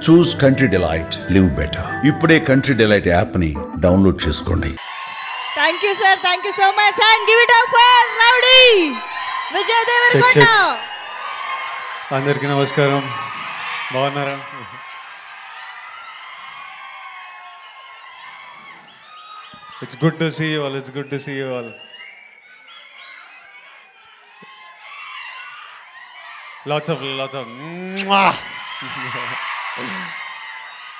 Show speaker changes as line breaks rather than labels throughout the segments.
చూస్ country delight, live better. ఇప్పుడే country delight app ని download చేసుకోండి.
Thank you sir, thank you so much and give it up for rowdy Vijay Devarakonda.
అందరికీ నమస్కారం, బాగున్నారా? It's good to see you all. It's good to see you all. Lots of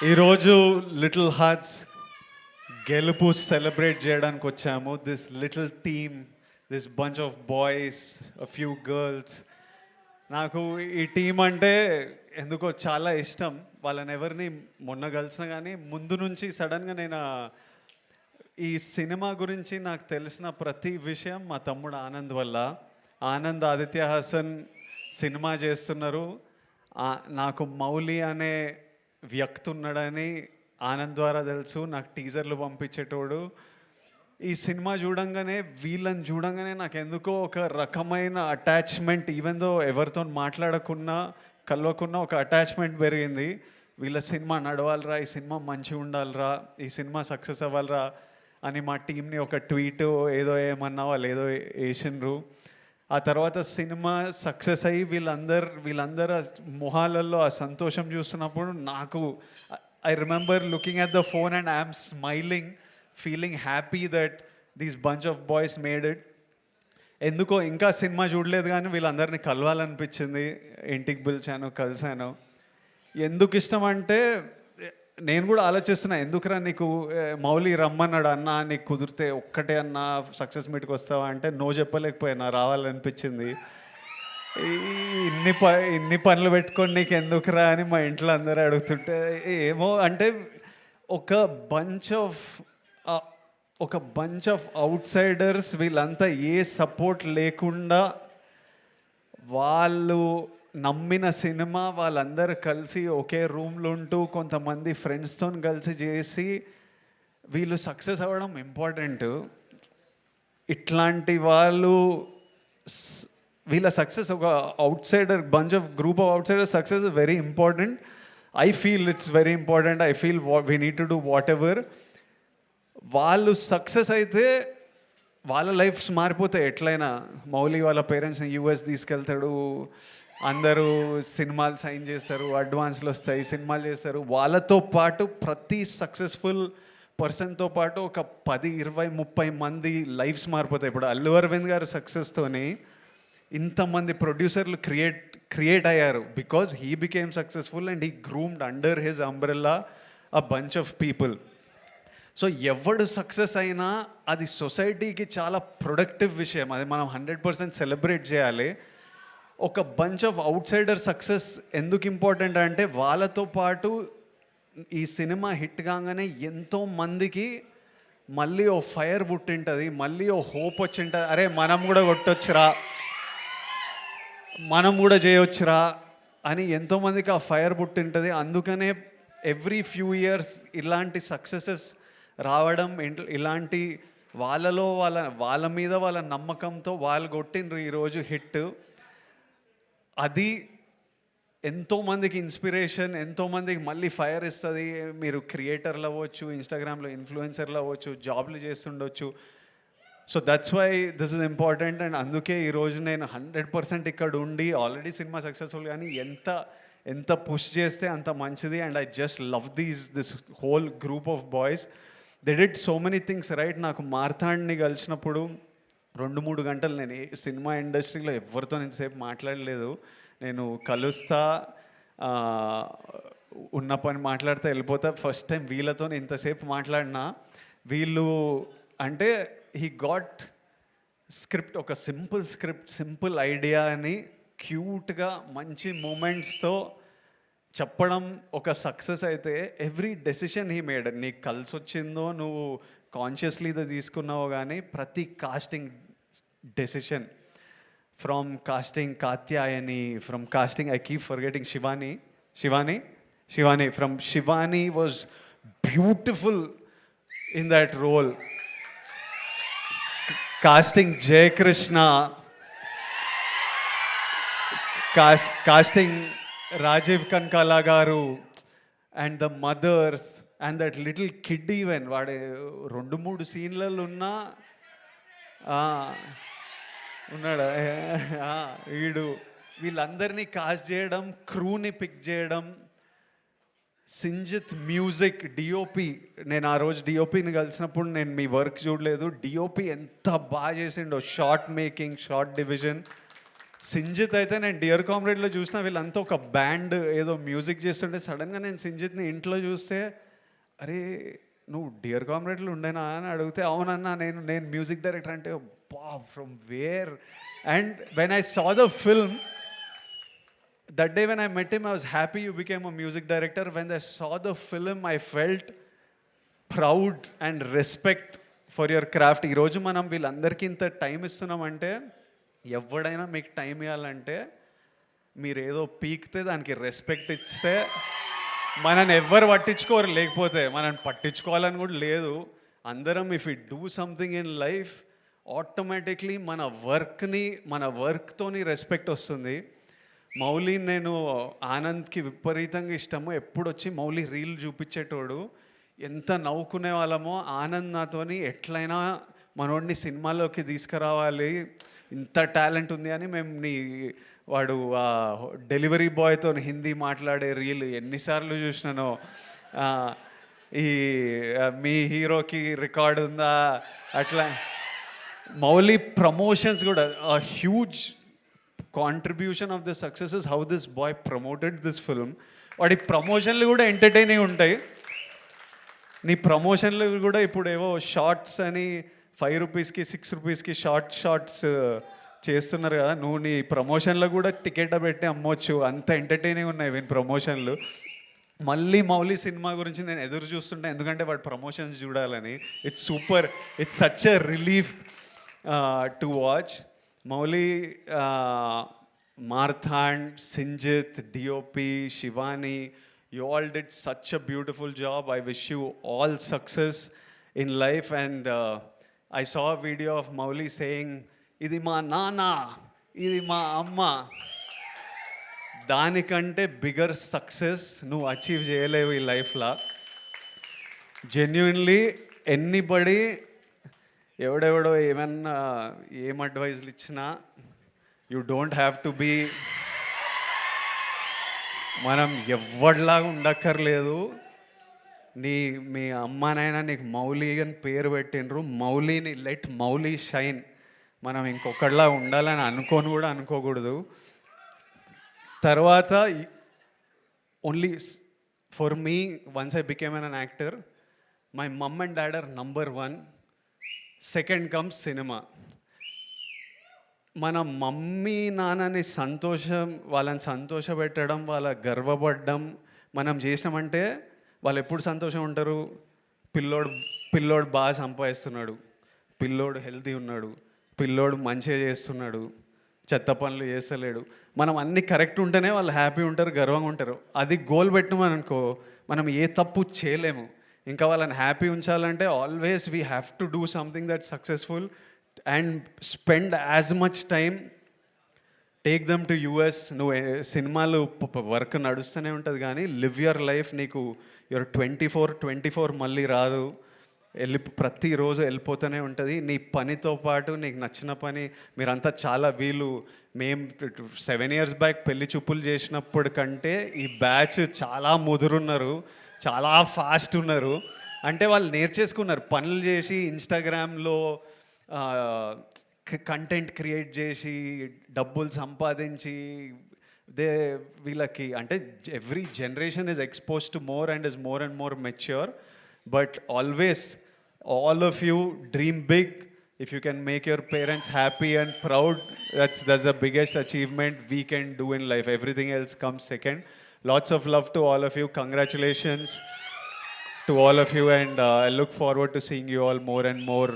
ఈరోజు little hearts గెలుపు celebrate చేయడానికి వచ్చాము. This little team, this bunch of boys, a few girls. నాకు ఈ team అంటే ఎందుకో చాలా ఇష్టం. వాళ్ళని ఎవరిని మొన్న కలిసినా కానీ ముందు నుంచి సడన్గా నేను ఈ సినిమా గురించి నాకు తెలిసిన ప్రతి విషయం మా తమ్ముడు ఆనంద్ వల్ల. ఆనంద్ ఆదిత్య హాసన్ సినిమా చేస్తున్నారు. నాకు మౌలి అనే వ్యక్తి ఉన్నాడని ఆనంద్ ద్వారా తెలుసు. నాకు టీజర్లు పంపించేటోడు. ఈ సినిమా చూడంగానే, వీళ్ళని చూడంగానే నాకు ఎందుకో ఒక రకమైన అటాచ్మెంట్, ఈవెన్ దో ఎవరితో మాట్లాడకున్నా కలవకున్నా ఒక అటాచ్మెంట్ పెరిగింది. వీళ్ళ సినిమా నడవాలరా, ఈ సినిమా మంచిగా ఉండాలిరా, ఈ సినిమా సక్సెస్ అవ్వాలరా అని మా టీంని ఒక ట్వీట్ ఏదో ఏమన్నా వాళ్ళు ఏదో వేసిండ్రు. ఆ తర్వాత సినిమా సక్సెస్ అయ్యి వీళ్ళందరూ మొహాలలో ఆ సంతోషం చూస్తున్నప్పుడు నాకు I remember looking at the phone and I'm smiling, feeling happy that these bunch of boys made it. ఎందుకో ఇంకా సినిమా చూడలేదు కానీ వీళ్ళందరినీ కలవాలనిపించింది. ఇంటికి పిలిచాను, కలిశాను. ఎందుకు ఇష్టం అంటే నేను కూడా ఆలోచిస్తున్నా, ఎందుకురా నీకు మౌలి రమ్మన్నాడు అన్న, నీకు కుదిరితే ఒక్కటే అన్న సక్సెస్ మీట్కి వస్తావా అంటే నో చెప్పలేకపోయినా, రావాలనిపించింది. ఇన్ని పనులు పెట్టుకొని నీకు ఎందుకురా అని మా ఇంట్లో అందరూ అడుగుతుంటే ఏమో అంటే ఒక బంచ్ ఆఫ్ అవుట్ సైడర్స్, వీళ్ళంతా ఏ సపోర్ట్ లేకుండా వాళ్ళు నమ్మిన సినిమా, వాళ్ళందరూ కలిసి ఒకే రూమ్లో ఉంటూ కొంతమంది ఫ్రెండ్స్తో కలిసి చేసి వీళ్ళు సక్సెస్ అవ్వడం ఇంపార్టెంట్. ఇట్లాంటి వీళ్ళ సక్సెస్, ఒక out cider bunch of group of out cider success is very important. I feel it's very important. I feel we need to do what ever. వాళ్ళు సక్సెస్ అయితే వాళ్ళ లైఫ్స్ మారిపోతాయి ఎట్లయినా. మౌలి వాళ్ళ పేరెంట్స్ని యూఎస్ తీసుకెళ్తాడు, అందరూ సినిమాలు సైన్ చేస్తారు, అడ్వాన్స్లు వస్తాయి, సినిమాలు చేస్తారు. వాళ్ళతో పాటు ప్రతి సక్సెస్ఫుల్ పర్సన్తో పాటు ఒక 10, 20, 30 మంది లైఫ్స్ మారిపోతాయి. ఇప్పుడు అల్లు అరవింద్ గారి సక్సెస్తోని ఇంతమంది ప్రొడ్యూసర్లు క్రియేట్ అయ్యారు because he became successful and he groomed under his umbrella a bunch of people. So ఎవడు సక్సెస్ అయినా అది సొసైటీకి చాలా ప్రొడక్టివ్ విషయం. అది మనం 100% సెలబ్రేట్ చేయాలి. ఒక bunch of out cider success ఎందుకు ఇంపార్టెంట్ అంటే వాళ్ళతో పాటు ఈ సినిమా హిట్ కాగానే ఎంతోమందికి మళ్ళీ ఓ ఫైర్ పుట్టింటుంది, మళ్ళీ ఓ హోప్ వచ్చింటుంది. అరే మనం కూడా కొట్టొచ్చురా, మనం కూడా చేయొచ్చురా అని ఎంతోమందికి ఆ ఫైర్ పుట్టింటుంది. అందుకనే ఎవ్రీ ఫ్యూ ఇయర్స్ ఇలాంటి సక్సెసెస్ రావడం, ఇలాంటి వాళ్ళ మీద వాళ్ళ నమ్మకంతో వాళ్ళు కొట్టిండ్రు ఈరోజు హిట్. అది ఎంతోమందికి ఇన్స్పిరేషన్, ఎంతోమందికి మళ్ళీ ఫైర్ ఇస్తుంది. మీరు క్రియేటర్లు అవ్వచ్చు, ఇన్స్టాగ్రామ్లో ఇన్ఫ్లుయెన్సర్లు అవ్వచ్చు, జాబ్లు చేస్తుండొచ్చు. So that's why this is important. And అందుకే ఈరోజు నేను 100% ఇక్కడ ఉండి ఆల్రెడీ సినిమా సక్సెస్ఫుల్ కానీ ఎంత పుష్ చేస్తే అంత మంచిది. And I just love this whole group of boys. They did so many things right. నాకు మార్తాండ్ని కలిసినప్పుడు 2-3 గంటలు నేను సినిమా ఇండస్ట్రీలో ఎవరితో ఇంతసేపు మాట్లాడలేదు. నేను కలుస్తా, ఉన్న పని మాట్లాడితే వెళ్ళిపోతా. ఫస్ట్ టైం వీళ్ళతో ఇంతసేపు మాట్లాడినా. వీళ్ళు అంటే హీ గాట్ స్క్రిప్ట్, ఒక సింపుల్ ఐడియా అని క్యూట్గా మంచి మూమెంట్స్తో చెప్పడం ఒక సక్సెస్ అయితే ఎవ్రీ డెసిషన్ హీ మేడ్. నీకు కలిసి వచ్చిందో నువ్వు కాన్షియస్లీ ఇది తీసుకున్నావో కానీ ప్రతి casting decision, from casting Katyayani, from casting, I keep forgetting Shivani, from Shivani was beautiful in that role. Casting Jay Krishna, casting Rajiv Kankala garu, and the mothers and that little kid even వాడు 2-3 సీన్లలో ఉన్నా ఉన్నాడా వీళ్ళందరినీ cost చేయడం, క్రూని pick చేయడం, Sinjith music, DOP. నేను ఆ రోజు డిఓపిని కలిసినప్పుడు నేను మీ వర్క్ చూడలేదు. డిఓపి ఎంత బాగా చేసిండో, short making, short division. Sinjith అయితే నేను డియర్ కామ్రేడ్లో చూసిన వీళ్ళంతా ఒక బ్యాండ్ ఏదో మ్యూజిక్ చేస్తుంటే సడన్గా నేను సింజిత్ని ఇంట్లో చూస్తే, అరే నువ్వు డియర్ కామ్రేడ్లో ఉండేనా అని అడిగితే, అవునన్నా నేను మ్యూజిక్ డైరెక్టర్ అంటే, బా from where. And when I saw the film, that day when I met him, I was happy you became a music director. When I saw the film, I felt proud and respect for your craft. ఈ రోజు మనం వీళ్ళందరికీ ఇంత time ఇస్తున్నామంటే, ఎవడైనా మీకు time ఇవ్వాలంటే మీరు ఏదో పీక్తే దానికి రెస్పెక్ట్ ఇస్తే మనని ఎవ్వరు పట్టించుకోరు, లేకపోతే మనని పట్టించుకోవాలని కూడా లేదు. అందరం if you do something in life, automatically మన వర్క్తోని రెస్పెక్ట్ వస్తుంది. మౌలి, నేను ఆనంద్కి విపరీతంగా ఇష్టము. ఎప్పుడు వచ్చి మౌలి రీల్ చూపించేటోడు, ఎంత నవ్వుకునే వాళ్ళమో. ఆనంద్ నాతోని ఎట్లయినా మనోడిని సినిమాలోకి తీసుకురావాలి, ఇంత టాలెంట్ ఉంది అని మేము వాడు డెలివరీ బాయ్తో హిందీ మాట్లాడే రీల్ ఎన్నిసార్లు చూసినానో. ఈ మీ హీరోకి రికార్డ్ ఉందా అట్లా. మౌలి ప్రమోషన్స్ కూడా huge contribution of the success is how this boy promoted this film. వాడి ప్రమోషన్లు కూడా ఎంటర్టైనింగ్ ఉంటాయి. నీ ప్రమోషన్లు కూడా ఇప్పుడు ఏవో షార్ట్స్ అని 5 రూపీస్కి 6 రూపీస్కి షార్ట్స్ చేస్తున్నారు కదా, నువ్వు నీ ప్రమోషన్లో కూడా టికెట్ పెట్టి అమ్మొచ్చు, అంత ఎంటర్టైనింగ్ ఉన్నాయి వీని ప్రమోషన్లు. మళ్ళీ మౌలి సినిమా గురించి నేను ఎదురు చూస్తుంటా, ఎందుకంటే వాడు ప్రమోషన్స్ చూడాలని. It's super, it's such a relief to watch. Mouli, Marthand, Sinjit, DOP, Shivani, you all did such a beautiful job. I wish you all success in life. And I saw a video of Mauli saying, "Idi ma nana, idi ma amma." దానికంటే bigger success నువ్వు achieve చేయలేవు ఈ లైఫ్లో. Genuinely anybody ఎవడెవడో ఏమన్నా ఏం అడ్వైజ్లు ఇచ్చినా, you don't have to be, మనం ఎవరిలాగా ఉండక్కర్లేదు. మీ అమ్మనైనా నీకు మౌలి అని పేరు పెట్టినరు, మౌలిని లెట్ మౌలి షైన్. మనం ఇంకొకళ్ళలా ఉండాలని అనుకోకూడదు. తర్వాత only for me, once I became an actor, my mum and dad are number 1. Second comes cinema. మన మమ్మీ నాన్నని వాళ్ళని సంతోషపెట్టడం, వాళ్ళ గర్వపడడం మనం చేసినామంటే వాళ్ళు ఎప్పుడు సంతోషం ఉంటారు? పిల్లోడు బాగా సంపాదిస్తున్నాడు, పిల్లోడు హెల్తీ ఉన్నాడు, పిల్లోడు మంచిగా చేస్తున్నాడు, చెత్త పనులు చేస్తలేడు, మనం అన్నీ కరెక్ట్ ఉంటేనే వాళ్ళు హ్యాపీ ఉంటారు, గర్వంగా ఉంటారు. అది గోల్ పెట్టమనుకో, మనం ఏ తప్పు చేయలేము. ఇంకా వాళ్ళని హ్యాపీ ఉంచాలంటే always we have to do something that successful and spend as much time. Take them to US. నువ్వు సినిమాలు వర్క్ నడుస్తూనే ఉంటుంది, కానీ లివ్ యువర్ లైఫ్. నీకు యువర్ 24 మళ్ళీ రాదు, ప్రతిరోజు వెళ్ళిపోతూనే ఉంటుంది. నీ పనితో పాటు నీకు నచ్చిన పని. మీరంతా చాలా మేము 7 years బ్యాక్ పెళ్లి చూపులు చేసినప్పుడు కంటే ఈ బ్యాచ్ చాలా ముదురున్నారు, చాలా ఫాస్ట్ ఉన్నారు. అంటే వాళ్ళు నేర్చేసుకున్నారు, పనులు చేసి ఇన్స్టాగ్రామ్లో కంటెంట్ క్రియేట్ చేసి డబ్బులు సంపాదించి వీళ్ళకి అంటే every generation is expose to more and is more and more mature. But always all of you dream big. If you can make your parents happy and proud, that's the biggest achievement we can do in life. Everything else comes second. Lots of love to all of you. Congratulations to all of you, and I look forward to seeing you all more and more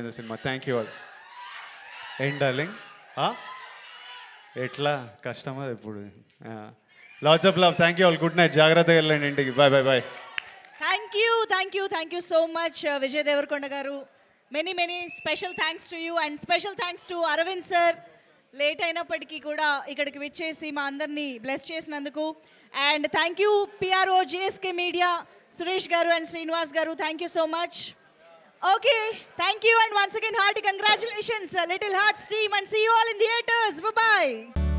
in the cinema. Thank you all. End darling. Etla kashtamar ippudu. Lots of love. Thank you all. Good night. Jagrata ellandi intiki. Bye.
Thank you so much, Vijay Devarakonda garu. Many special thanks to you, and special thanks to Aravind sir. Late అయినప్పటికీ కూడా ఇక్కడికి విచ్చేసి మా అందరినీ bless చేసినందుకు. And thank you, PRO, JSK Media, Suresh Garu and Srinivas Garu. Thank you so much. Okay, thank you and once again hearty congratulations, Little Hearts team, and see you all in theaters. Bye-bye.